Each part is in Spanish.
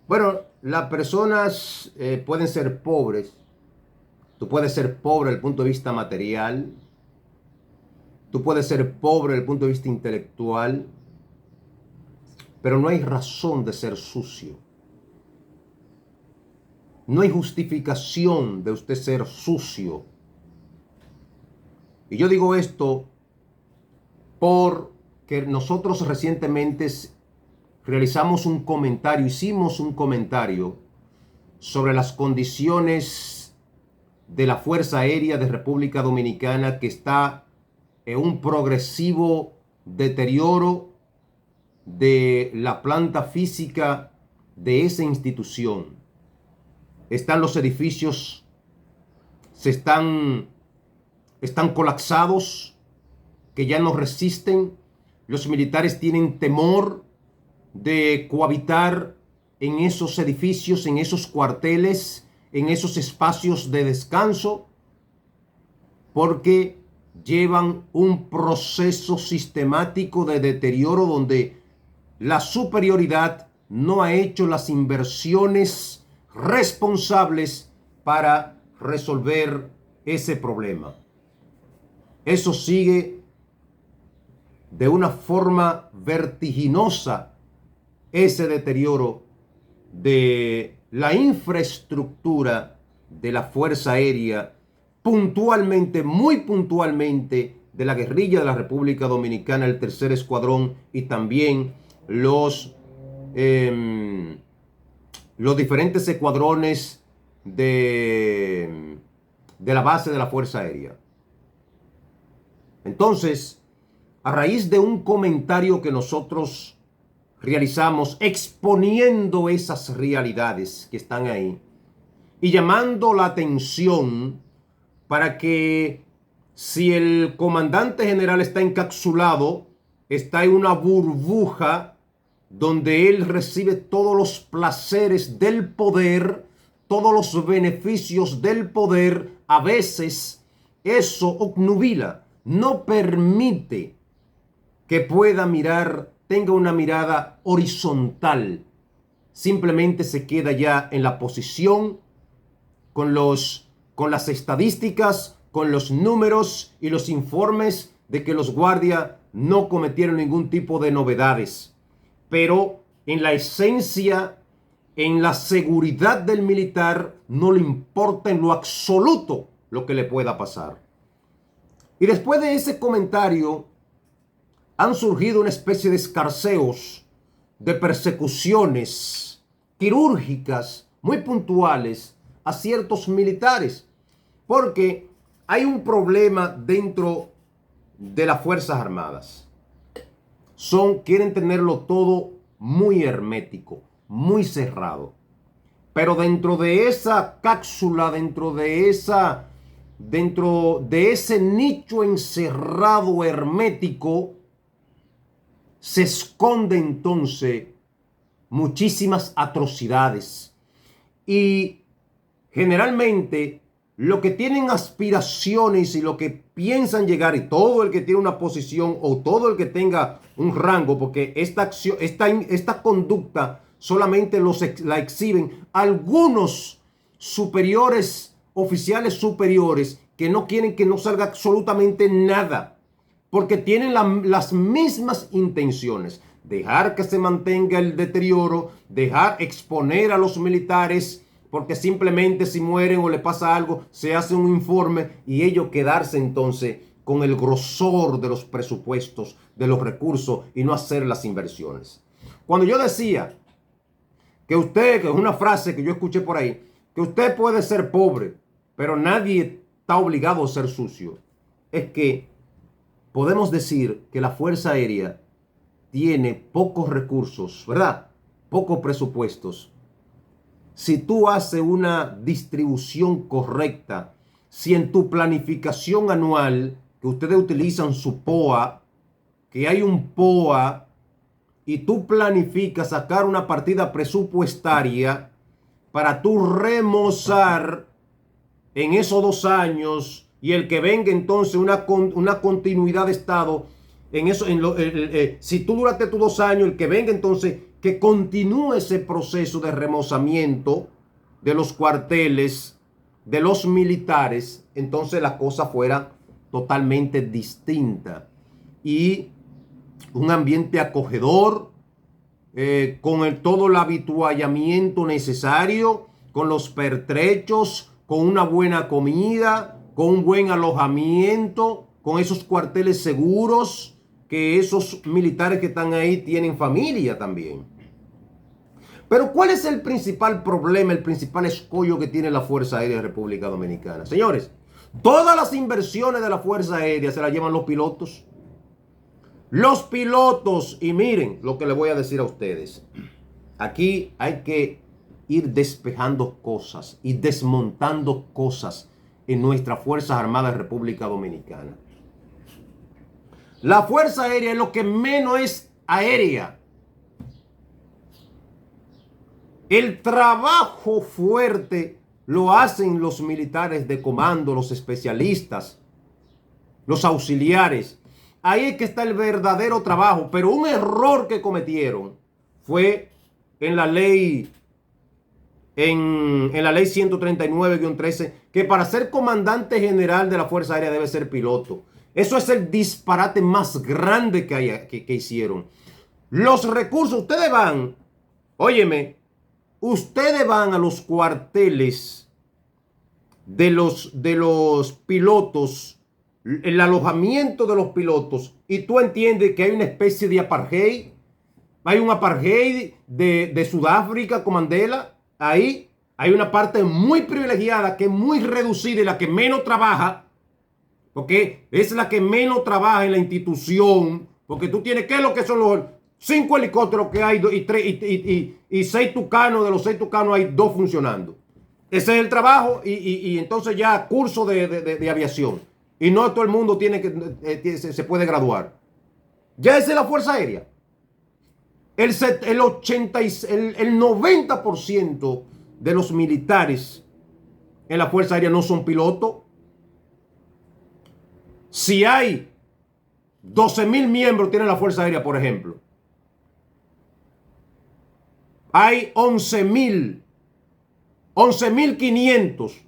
Bueno, las personas pueden ser pobres. Tú puedes ser pobre desde el punto de vista material. Tú puedes ser pobre desde el punto de vista intelectual. Pero no hay razón de ser sucio. No hay justificación de usted ser sucio. Y yo digo esto porque nosotros recientemente hicimos un comentario sobre las condiciones de la Fuerza Aérea de República Dominicana, que está en un progresivo deterioro de la planta física de esa institución. Los edificios están colapsados, que ya no resisten. Los militares tienen temor de cohabitar en esos edificios, en esos cuarteles, en esos espacios de descanso, porque llevan un proceso sistemático de deterioro donde la superioridad no ha hecho las inversiones responsables para resolver ese problema. Eso sigue de una forma vertiginosa, ese deterioro de la infraestructura de la Fuerza Aérea, puntualmente, muy puntualmente, de la guerrilla de la República Dominicana, el tercer escuadrón, y también los diferentes escuadrones de la base de la Fuerza Aérea. Entonces, a raíz de un comentario que nosotros realizamos exponiendo esas realidades que están ahí y llamando la atención para que, si el comandante general está encapsulado, está en una burbuja donde él recibe todos los placeres del poder, todos los beneficios del poder, a veces eso obnubila, no permite que pueda mirar, tenga una mirada horizontal. Simplemente se queda ya en la posición con las estadísticas, con los números y los informes de que los guardias no cometieron ningún tipo de novedades. Pero en la esencia, en la seguridad del militar, no le importa en lo absoluto lo que le pueda pasar. Y después de ese comentario, han surgido una especie de escarceos, de persecuciones quirúrgicas muy puntuales a ciertos militares, porque hay un problema dentro de las Fuerzas Armadas. Quieren tenerlo todo muy hermético, muy cerrado. Pero dentro de esa cápsula, dentro de ese nicho encerrado hermético, se esconde entonces muchísimas atrocidades. Y generalmente lo que tienen aspiraciones y lo que piensan llegar, y todo el que tiene una posición o todo el que tenga un rango, porque esta conducta solamente la exhiben algunos superiores, oficiales superiores, que no quieren que no salga absolutamente nada, porque tienen las mismas intenciones: dejar que se mantenga el deterioro, dejar exponer a los militares, porque simplemente si mueren o le pasa algo, se hace un informe y ellos quedarse entonces con el grosor de los presupuestos, de los recursos, y no hacer las inversiones. Cuando yo decía que es una frase que yo escuché por ahí, que usted puede ser pobre, pero nadie está obligado a ser sucio, es que podemos decir que la Fuerza Aérea tiene pocos recursos, ¿verdad? Pocos presupuestos. Si tú haces una distribución correcta, si en tu planificación anual, que ustedes utilizan su POA, que hay un POA, y tú planificas sacar una partida presupuestaria para tú remozar en esos 2 años, y el que venga entonces una continuidad de Estado, si tú duraste tus 2 años, el que venga entonces que continúe ese proceso de remozamiento de los cuarteles, de los militares, entonces la cosa fuera totalmente distinta. Y un ambiente acogedor, con todo el habituallamiento necesario, con los pertrechos, con una buena comida, con un buen alojamiento, con esos cuarteles seguros, que esos militares que están ahí tienen familia también. Pero ¿cuál es el principal problema, el principal escollo que tiene la Fuerza Aérea de República Dominicana? Señores, todas las inversiones de la Fuerza Aérea se las llevan los pilotos. Los pilotos, y miren lo que les voy a decir a ustedes. Aquí hay que ir despejando cosas y desmontando cosas en nuestras Fuerzas Armadas de República Dominicana. La Fuerza Aérea es lo que menos es aérea. El trabajo fuerte lo hacen los militares de comando, los especialistas, los auxiliares. Ahí es que está el verdadero trabajo. Pero un error que cometieron fue en la ley, en la ley 139-13, que para ser comandante general de la Fuerza Aérea debe ser piloto. Eso es el disparate más grande que hicieron. Los recursos, ustedes van, óyeme, ustedes van a los cuarteles de los pilotos, el alojamiento de los pilotos, y tú entiendes que hay una especie de apartheid. Hay un apartheid de Sudáfrica con Mandela. Ahí hay una parte muy privilegiada que es muy reducida y la que menos trabaja, porque es la que menos trabaja en la institución, porque tú tienes, ¿qué es lo que son los 5 helicópteros que hay y 6 tucanos? De los 6 tucanos hay 2 funcionando. Ese es el trabajo, y entonces ya curso de aviación. Y no todo el mundo tiene se puede graduar. Ya esa es la Fuerza Aérea. El 90% de los militares en la Fuerza Aérea no son pilotos. Si hay 12,000 miembros tiene la Fuerza Aérea, por ejemplo, hay 11,500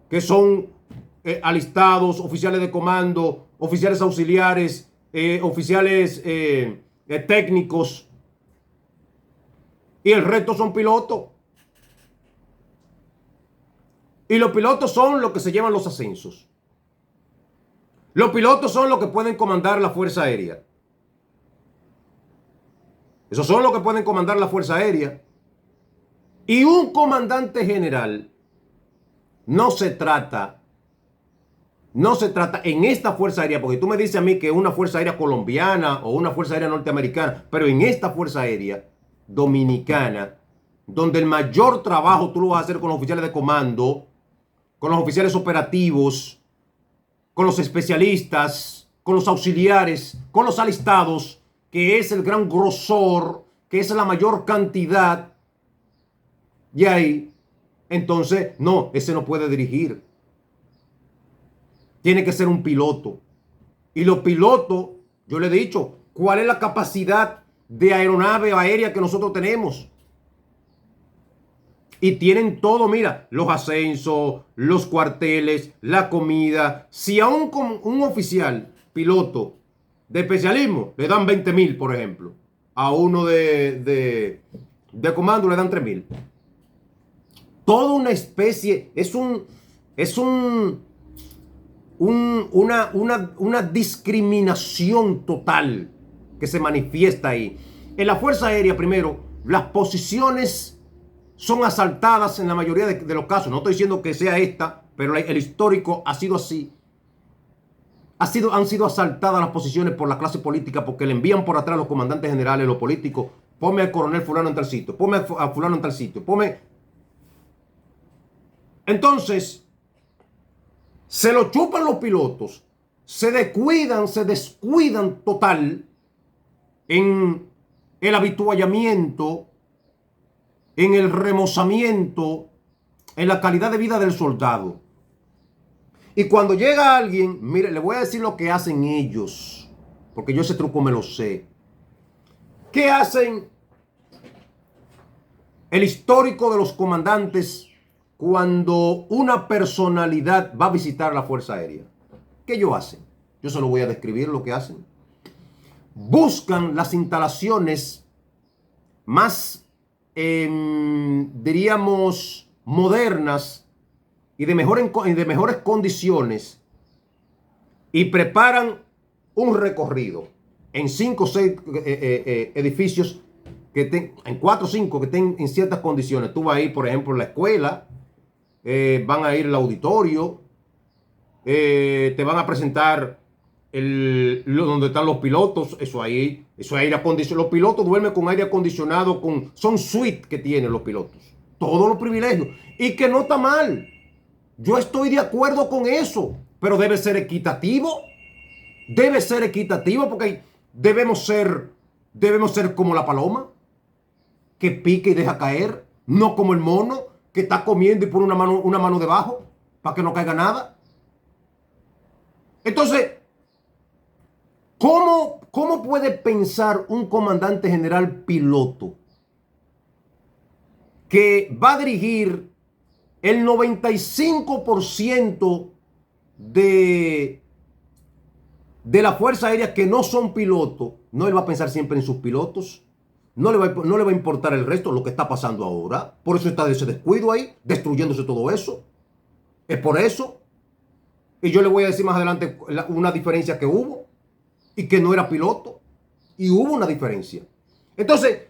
que son alistados, oficiales de comando, oficiales auxiliares, oficiales técnicos, y el resto son pilotos. Y los pilotos son los que se llevan los ascensos. Los pilotos son los que pueden comandar la Fuerza Aérea. Esos son los que pueden comandar la Fuerza Aérea. Y un comandante general no se trata en esta Fuerza Aérea, porque tú me dices a mí que una Fuerza Aérea colombiana o una Fuerza Aérea norteamericana, pero en esta Fuerza Aérea dominicana, donde el mayor trabajo tú lo vas a hacer con los oficiales de comando, con los oficiales operativos, con los especialistas, con los auxiliares, con los alistados, que es el gran grosor, que es la mayor cantidad. Y ahí, entonces, no, ese no puede dirigir. Tiene que ser un piloto. Y los pilotos, yo le he dicho, ¿cuál es la capacidad de aeronave aérea que nosotros tenemos? Y tienen todo, mira, los ascensos, los cuarteles, la comida. Si a un oficial piloto de especialismo le dan 20,000, por ejemplo, a uno de comando le dan 3,000. Toda una especie, una discriminación total que se manifiesta ahí. En la Fuerza Aérea, primero, las posiciones son asaltadas en la mayoría de los casos. No estoy diciendo que sea esta, pero el histórico ha sido así. Han sido asaltadas las posiciones por la clase política, porque le envían por atrás a los comandantes generales, los políticos. Ponme al coronel fulano en tal sitio, ponme a fulano en tal sitio, ponme. Entonces, se lo chupan los pilotos, se descuidan total en el habituallamiento, en el remozamiento, en la calidad de vida del soldado. Y cuando llega alguien, mire, le voy a decir lo que hacen ellos, porque yo ese truco me lo sé. ¿Qué hacen el histórico de los comandantes cuando una personalidad va a visitar la Fuerza Aérea. ¿Qué ellos hacen? Yo se lo voy a describir lo que hacen. Buscan las instalaciones más, diríamos, modernas y de mejores condiciones y preparan un recorrido en 5 o 6 edificios, en 4 o 5 que estén en ciertas condiciones. Tú vas a ir, por ejemplo, a la escuela, van a ir al auditorio, te van a presentar donde están los pilotos, eso ahí, aire acondicionado. Los pilotos duermen con aire acondicionado, son suites que tienen los pilotos. Todos los privilegios. Y que no está mal. Yo estoy de acuerdo con eso. Pero debe ser equitativo. Debe ser equitativo porque debemos ser como la paloma, que pica y deja caer. No como el mono, que está comiendo y pone una mano debajo para que no caiga nada. Entonces, ¿cómo puede pensar un comandante general piloto que va a dirigir el 95% de la Fuerza Aérea que no son pilotos? No él va a pensar siempre en sus pilotos. No le va a importar el resto, lo que está pasando ahora. Por eso está ese descuido ahí, destruyéndose todo eso. Es por eso. Y yo le voy a decir más adelante una diferencia que hubo y que no era piloto. Y hubo una diferencia. Entonces,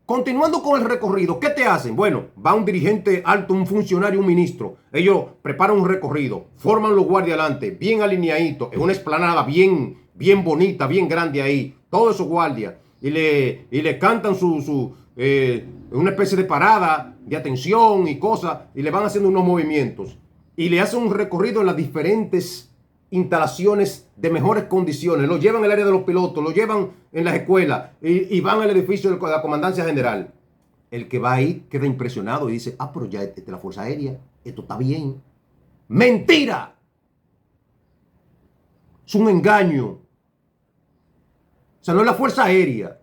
continuando con el recorrido, ¿qué te hacen? Bueno, va un dirigente alto, un funcionario, un ministro. Ellos preparan un recorrido, forman los guardias delante, bien alineaditos, en una explanada bien bonita, bien grande ahí. Todos esos guardias. Y le cantan una especie de parada de atención y cosas. Y le van haciendo unos movimientos. Y le hacen un recorrido en las diferentes instalaciones de mejores condiciones. Lo llevan al área de los pilotos, lo llevan en las escuelas y van al edificio de la Comandancia General. El que va ahí queda impresionado y dice, pero ya es de la Fuerza Aérea, esto está bien. ¡Mentira! Es un engaño. O sea, no es la Fuerza Aérea.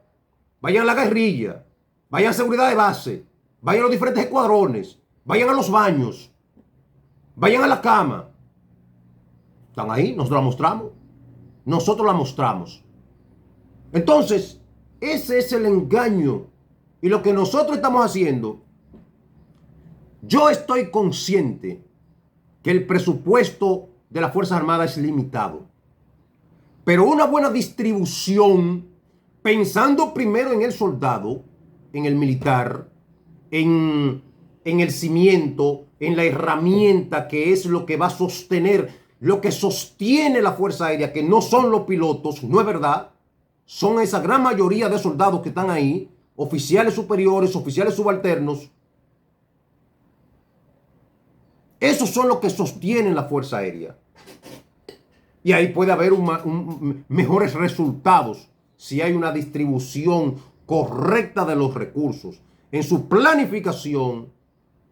Vayan a la guerrilla, vayan a seguridad de base, vayan a los diferentes escuadrones, vayan a los baños, vayan a la cama. Están ahí, nosotros la mostramos. Nosotros la mostramos. Entonces, ese es el engaño. Y lo que nosotros estamos haciendo, yo estoy consciente que el presupuesto de las Fuerzas Armadas es limitado. Pero una buena distribución, pensando primero en el soldado, en el militar, en el cimiento, en la herramienta que es lo que va a sostener, lo que sostiene la Fuerza Aérea, que no son los pilotos, no es verdad, son esa gran mayoría de soldados que están ahí, oficiales superiores, oficiales subalternos. Esos son los que sostienen la Fuerza Aérea. Y ahí puede haber mejores resultados si hay una distribución correcta de los recursos. En su planificación,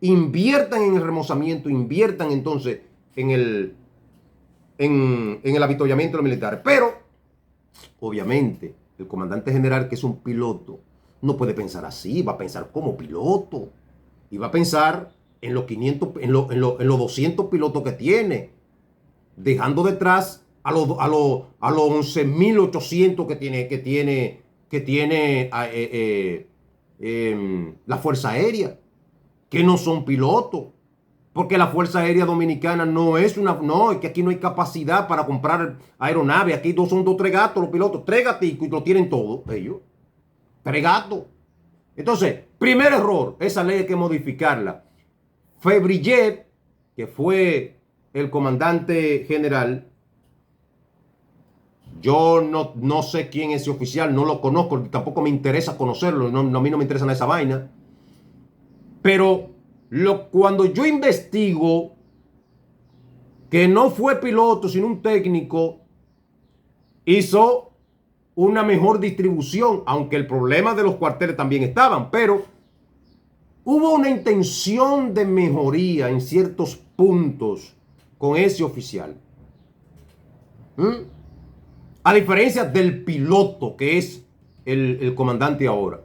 inviertan en el remozamiento, inviertan entonces en el avituallamiento de los militares. Pero, obviamente, el comandante general, que es un piloto, no puede pensar así, va a pensar como piloto. Y va a pensar en los 500, en los 200 pilotos que tiene, dejando detrás a los 11.800 que tiene la Fuerza Aérea, que no son pilotos. Porque la Fuerza Aérea Dominicana no es que aquí no hay capacidad para comprar aeronaves. Aquí son 2 3 gatos los pilotos, 3 gaticos y lo tienen todo ellos. 3 gatos. Entonces, primer error, esa ley hay que modificarla. Febrillet, que fue el comandante general, yo no sé quién es ese oficial, no lo conozco, tampoco me interesa conocerlo, a mí no me interesa esa vaina. Pero cuando yo investigo que no fue piloto, sino un técnico, hizo una mejor distribución, aunque el problema de los cuarteles también estaban, pero hubo una intención de mejoría en ciertos puntos con ese oficial. A diferencia del piloto, que es el comandante ahora.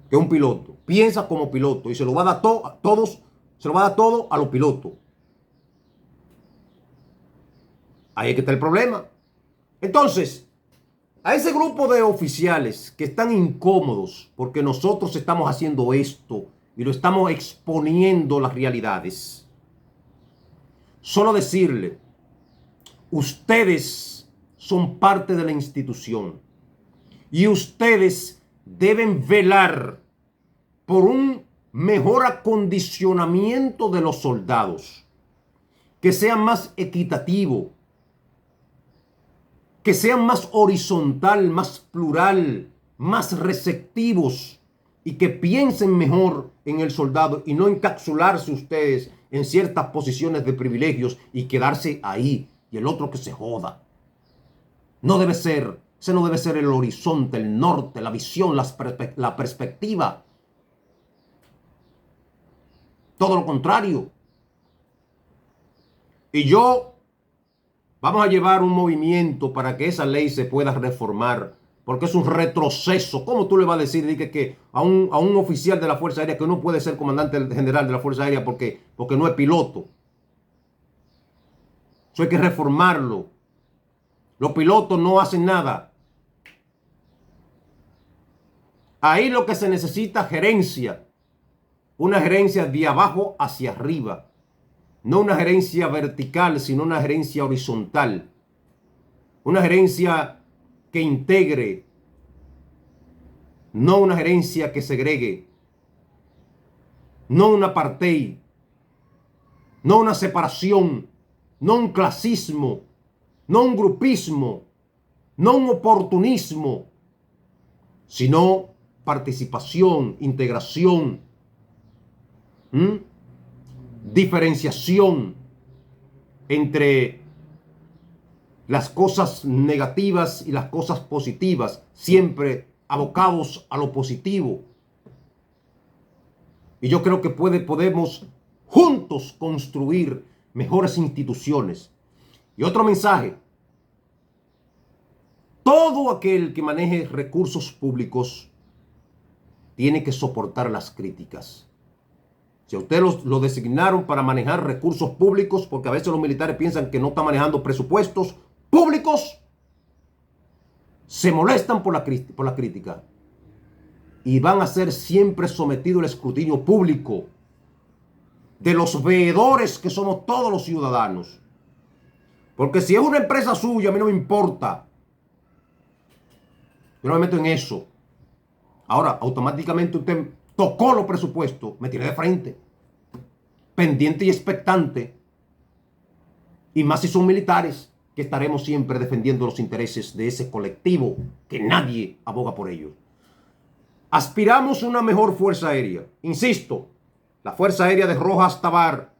que un piloto. Piensa como piloto y se lo va a dar a todos, se lo va a dar todo a los pilotos. Ahí es que está el problema. Entonces, a ese grupo de oficiales que están incómodos porque nosotros estamos haciendo esto y lo estamos exponiendo las realidades, solo decirle, ustedes son parte de la institución y ustedes deben velar por un mejor acondicionamiento de los soldados, que sea más equitativo, que sean más horizontal, más plural, más receptivos y que piensen mejor en el soldado y no encapsularse ustedes en ciertas posiciones de privilegios y quedarse ahí y el otro que se joda. No debe ser, ese no debe ser el horizonte, el norte, la visión, la perspectiva. Todo lo contrario. Y vamos a llevar un movimiento para que esa ley se pueda reformar, porque es un retroceso. ¿Cómo tú le vas a decir que a un oficial de la Fuerza Aérea que no puede ser comandante general de la Fuerza Aérea porque no es piloto? Eso hay que reformarlo. Los pilotos no hacen nada. Ahí lo que se necesita es gerencia. Una gerencia de abajo hacia arriba. No una gerencia vertical, sino una gerencia horizontal. Una gerencia que integre, no una gerencia que segregue, no un apartheid, no una separación, no un clasismo, no un grupismo, no un oportunismo, sino participación, integración, diferenciación entre las cosas negativas y las cosas positivas, siempre abocados a lo positivo. Y yo creo que podemos juntos construir mejores instituciones. Y otro mensaje: todo aquel que maneje recursos públicos tiene que soportar las críticas. Si a usted lo designaron para manejar recursos públicos, porque a veces los militares piensan que no están manejando presupuestos públicos, se molestan por la crítica y van a ser siempre sometidos al escrutinio público de los veedores que somos todos los ciudadanos. Porque si es una empresa suya, a mí no me importa. Yo no me meto en eso. Ahora, automáticamente usted tocó los presupuestos, me tiré de frente, pendiente y expectante. Y más si son militares, que estaremos siempre defendiendo los intereses de ese colectivo que nadie aboga por ellos. Aspiramos a una mejor Fuerza Aérea. Insisto, la Fuerza Aérea de Rojas Tabar,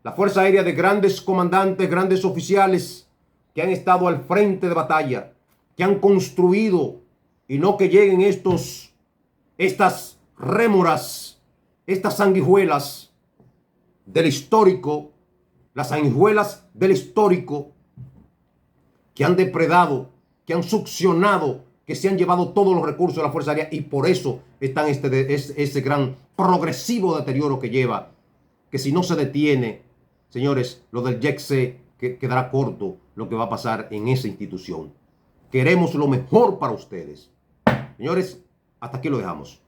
la Fuerza Aérea de grandes comandantes, grandes oficiales que han estado al frente de batalla, que han construido, y no que lleguen estas rémoras, estas sanguijuelas del histórico, las sanguijuelas del histórico, que han depredado, que han succionado, que se han llevado todos los recursos de la Fuerza Aérea y por eso están ese gran progresivo deterioro que lleva, que si no se detiene, señores, lo del YECSE quedará corto lo que va a pasar en esa institución. Queremos lo mejor para ustedes. Señores, hasta aquí lo dejamos.